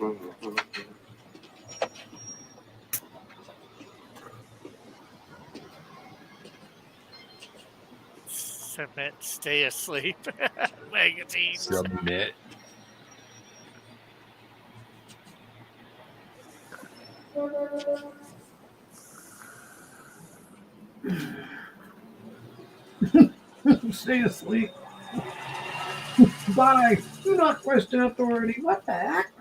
Submit, stay asleep. Magazines. Submit. Stay asleep. Bye. Do not question authority. What the heck?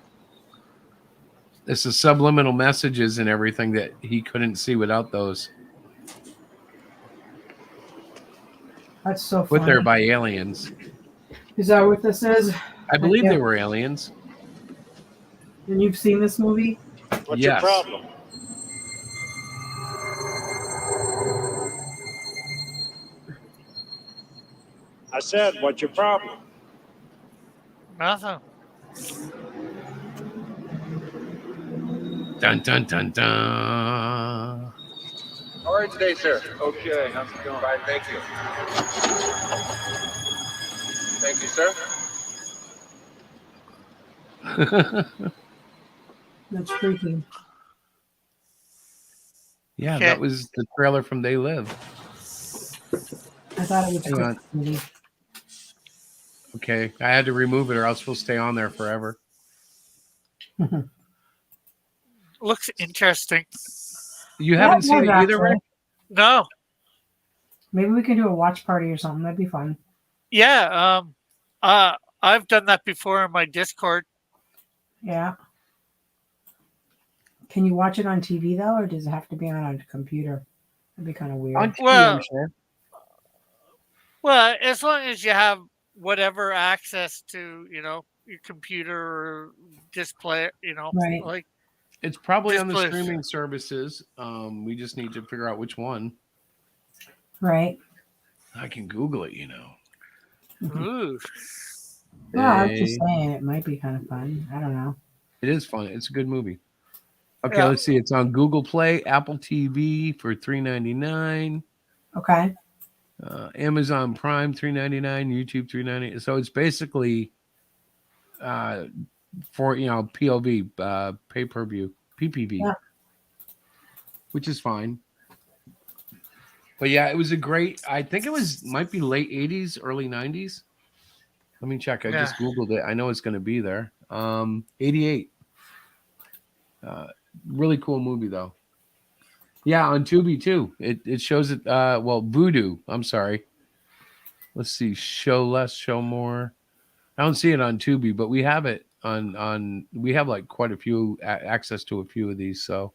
It's the subliminal messages and everything that he couldn't see without those. That's so Put funny. there by aliens. Is that what this is? I believe Yeah. they were aliens. And you've seen this movie? What's Yes. your problem? I said, what's your problem? Nothing. Dun dun dun dun. How are you today, sir? Okay, how's it going? Fine, thank you. Thank you, sir. That's freaky. Yeah, Okay. that was the trailer from They Live. I thought it was a Hang on. Christmas movie. Okay, I had to remove it or else we'll stay on there forever. Looks interesting. You haven't seen it either, actually. Rick? No. Maybe we can do a watch party or something. That'd be fun. Yeah. I've done that before in my Discord. Yeah. Can you watch it on TV though, or does it have to be on a computer? That'd be kind of weird. On TV, Well- I'm sure. Well, as long as you have whatever access to, your computer or display, Right. like It's probably on the Display. streaming services. We just need to figure out which one. Right. I can Google it, ooh. Well, I was just Hey. saying it might be kind of fun. I don't know. It is fun. It's a good movie. Okay, Yeah. let's see. It's on Google Play, Apple TV for $3.99, Okay. Amazon Prime $3.99, YouTube $3.99. So it's basically for POV, pay per view, PPV, Yeah. which is fine. But yeah, it was a great. I think it might be late '80s, early '90s. Let me check. I just Googled it. I know it's going to be there. 88. Really cool movie though. Yeah, on Tubi too. It shows it. Vudu. I'm sorry. Let's see. Show less, show more. I don't see it on Tubi, but we have it on. We have like quite a few access to a few of these. So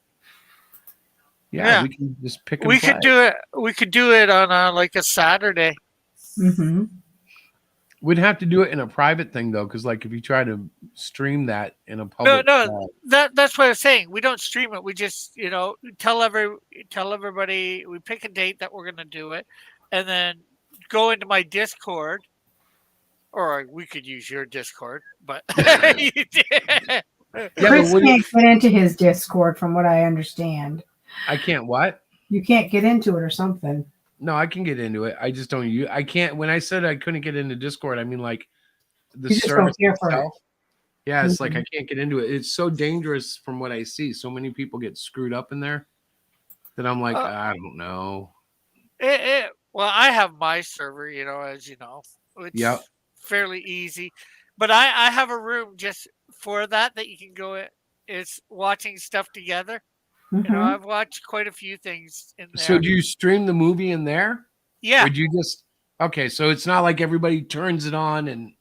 yeah. We can just pick. We could do it. We could do it on like a Saturday. Mm-hmm. We'd have to do it in a private thing though, because like if you try to stream that in a public, No. That's what I'm saying. We don't stream it. We just tell everybody. We pick a date that we're gonna do it, and then go into my Discord. Or we could use your Discord, but Chris can't get into his Discord, from what I understand. I can't what? You can't get into it or something. No, I can get into it. I just don't use. I can't. When I said I couldn't get into Discord, I mean like the You just don't service care for it. itself. Yeah, it's like Mhm. I can't get into it. It's so dangerous from what I see. So many people get screwed up in there that I'm like, I don't know. Well, I have my server, as you know. It's fairly easy. But I have a room just for that you can go in. It's watching stuff together. Mhm. I've watched quite a few things in there. So do you stream the movie in there? Yeah. Or do you just okay? So it's not like everybody turns it on and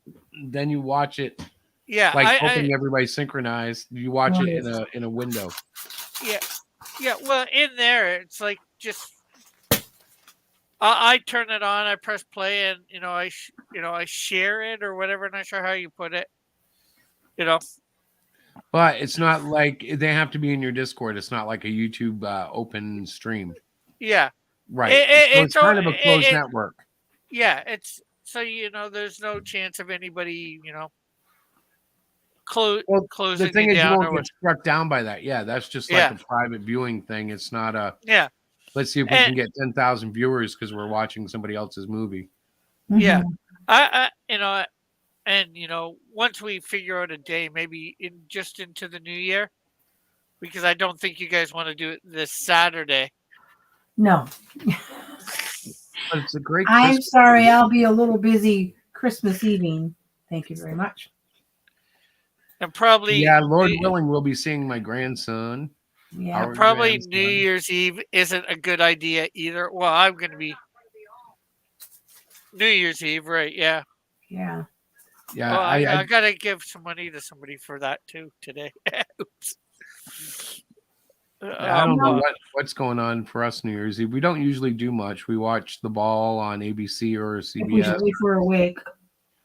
then you watch it. Yeah, like hoping everybody's synchronized. You watch it in a window. Yeah. Well, in there, it's like just I turn it on, I press play, and I share it or whatever. Not sure how you put it. But it's not like they have to be in your Discord. It's not like a YouTube open stream. Yeah. Right. So it's kind of a closed network. Yeah. It's so there's no chance of anybody closing the thing it is, down you or won't what. get struck down by that. Yeah, that's just like a private viewing thing. It's not a let's see if we can get 10,000 viewers because we're watching somebody else's movie. Yeah. Once we figure out a day, maybe into the new year, because I don't think you guys want to do it this Saturday. No. But it's a great I'm Christmas sorry, movie. I'll be a little busy Christmas evening. Thank you very much. And probably Lord willing, we'll be seeing my grandson. Yeah, and probably New Year's Eve isn't a good idea either. Well, I'm going to be New Year's Eve, right? Yeah. Yeah. Yeah, Oh, I I gotta give some money to somebody for that too today. Oops. I don't know But what's going on for us New Year's Eve. We don't usually do much. We watch the ball on ABC or CBS. Usually for a week.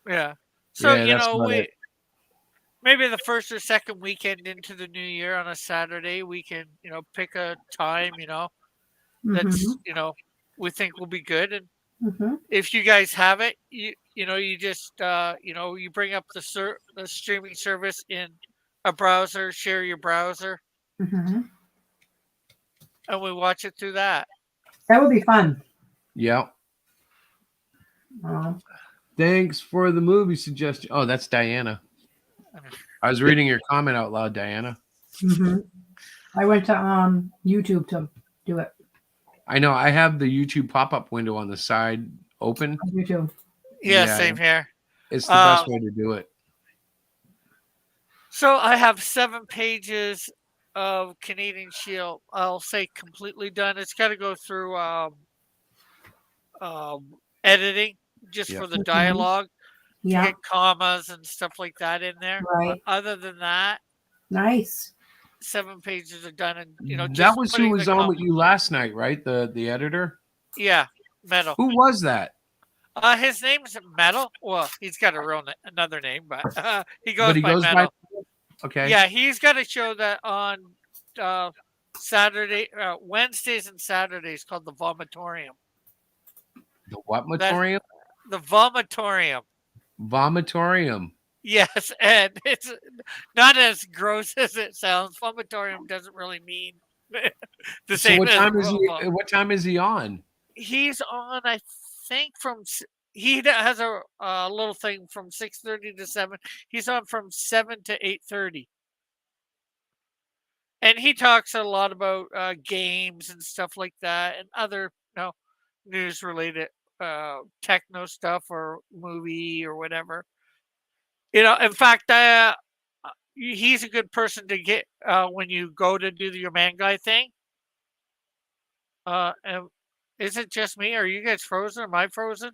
yeah. So Yeah, that's about it. maybe the first or second weekend into the new year on a Saturday, we can pick a time that's Mm-hmm. we think will be good, and Mm-hmm. if you guys have it, you just you bring up the streaming service in a browser, share your browser, Mm-hmm. and we watch it through that. That would be fun. Yeah. Uh, Thanks for the movie suggestion. Oh, that's Diana. I was reading your comment out loud, Diana. mm-hmm. I went to YouTube to do it. I know. I have the YouTube pop-up window on the side open. On YouTube. Yeah, same here. It's the best way to do it. So I have 7 pages of Canadian Shield. I'll say completely done. It's got to go through editing just Yep. for the dialogue to Yeah. get commas and stuff like that in there. Right. But other than that, Nice. 7 pages are done, and That just was who putting was the on with you last night, right? The editor. Yeah, Metal. Who was that? His name's Metal. Well, he's got another name, but he goes But he by goes Metal. by. Okay. Yeah, he's got a show that on Wednesdays and Saturdays called the Vomitorium. The what motorium? The Vomitorium. Vomitorium. Yes, and it's not as gross as it sounds. Vomitorium doesn't really mean the So same. what as time is he? Vomo. What time is he on? He's on, I think, he has a little thing from 6:30 to 7. He's on from 7 to 8:30. And he talks a lot about games and stuff like that, and other news related techno stuff or movie or whatever. In fact, he's a good person to get when you go to do your man guy thing. And is it just me? Are you guys frozen? Am I frozen?